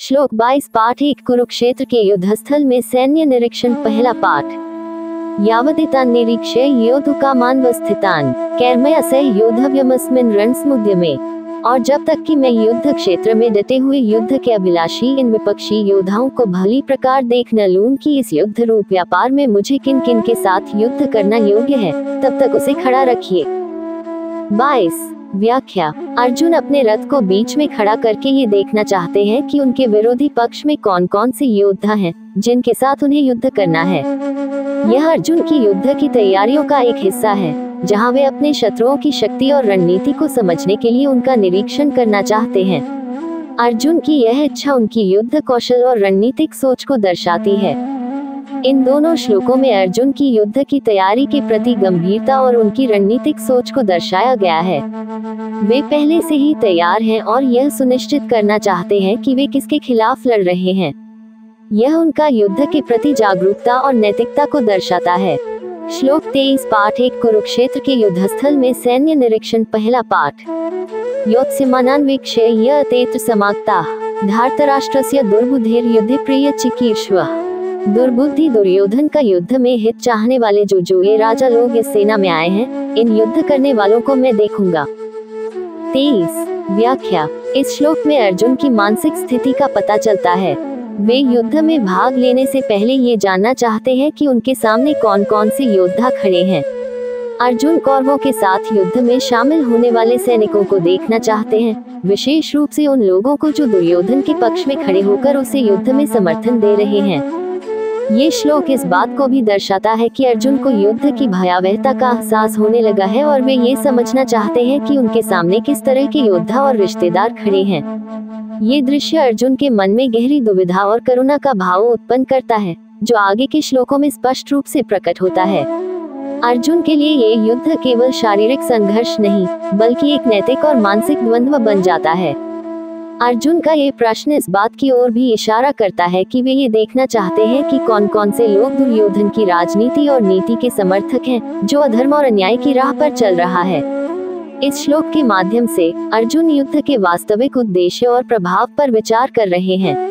श्लोक 22 पाठ 1 कुरुक्षेत्र के युद्धस्थल में सैन्य निरीक्षण पहला पाठ। यावदितान निरीक्ष्य योद्धुकामान वस्थितान कैर्मयसह योद्धव्यमस्मिन् रणसमुद्य में। और जब तक कि मैं युद्ध क्षेत्र में डटे हुए युद्ध के अभिलाषी इन विपक्षी योद्धाओं को भली प्रकार देख न लूं कि इस युद्ध रूप व्यापार में मुझे किन किन के साथ युद्ध करना योग्य है, तब तक उसे खड़ा रखिए। 22 व्याख्या। अर्जुन अपने रथ को बीच में खड़ा करके ये देखना चाहते हैं कि उनके विरोधी पक्ष में कौन कौन से योद्धा हैं जिनके साथ उन्हें युद्ध करना है। यह अर्जुन की युद्ध की तैयारियों का एक हिस्सा है, जहां वे अपने शत्रुओं की शक्ति और रणनीति को समझने के लिए उनका निरीक्षण करना चाहते हैं। अर्जुन की यह इच्छा उनकी युद्ध कौशल और रणनीतिक सोच को दर्शाती है। इन दोनों श्लोकों में अर्जुन की युद्ध की तैयारी के प्रति गंभीरता और उनकी रणनीतिक सोच को दर्शाया गया है। वे पहले से ही तैयार हैं और यह सुनिश्चित करना चाहते हैं कि वे किसके खिलाफ लड़ रहे हैं। यह उनका युद्ध के प्रति जागरूकता और नैतिकता को दर्शाता है। श्लोक 23 पाठ 1 कुरुक्षेत्र के युद्धस्थल में सैन्य निरीक्षण पहला पाठ। योत्स्यमानान् वीक्ष्य य तेत्र समागताः धार्तराष्ट्रस्य दुर्बुद्धेर् युद्धे प्रिय चिकीर्ष्वः। दुर्बुद्धि दुर्योधन का युद्ध में हित चाहने वाले जो ये राजा लोग इस सेना में आए हैं, इन युद्ध करने वालों को मैं देखूंगा। 23 व्याख्या। इस श्लोक में अर्जुन की मानसिक स्थिति का पता चलता है। वे युद्ध में भाग लेने से पहले ये जानना चाहते हैं कि उनके सामने कौन कौन से योद्धा खड़े हैं। अर्जुन कौरवों के साथ युद्ध में शामिल होने वाले सैनिकों को देखना चाहते हैं, विशेष रूप से उन लोगों को जो दुर्योधन के पक्ष में खड़े होकर उसे युद्ध में समर्थन दे रहे हैं। ये श्लोक इस बात को भी दर्शाता है कि अर्जुन को युद्ध की भयावहता का एहसास होने लगा है और वे ये समझना चाहते हैं कि उनके सामने किस तरह के योद्धा और रिश्तेदार खड़े हैं। ये दृश्य अर्जुन के मन में गहरी दुविधा और करुणा का भाव उत्पन्न करता है, जो आगे के श्लोकों में स्पष्ट रूप से प्रकट होता है। अर्जुन के लिए ये युद्ध केवल शारीरिक संघर्ष नहीं, बल्कि एक नैतिक और मानसिक द्वंद्व बन जाता है। अर्जुन का ये प्रश्न इस बात की ओर भी इशारा करता है कि वे ये देखना चाहते हैं कि कौन कौन से लोग दुर्योधन की राजनीति और नीति के समर्थक हैं, जो अधर्म और अन्याय की राह पर चल रहा है। इस श्लोक के माध्यम से अर्जुन युद्ध के वास्तविक उद्देश्य और प्रभाव पर विचार कर रहे हैं।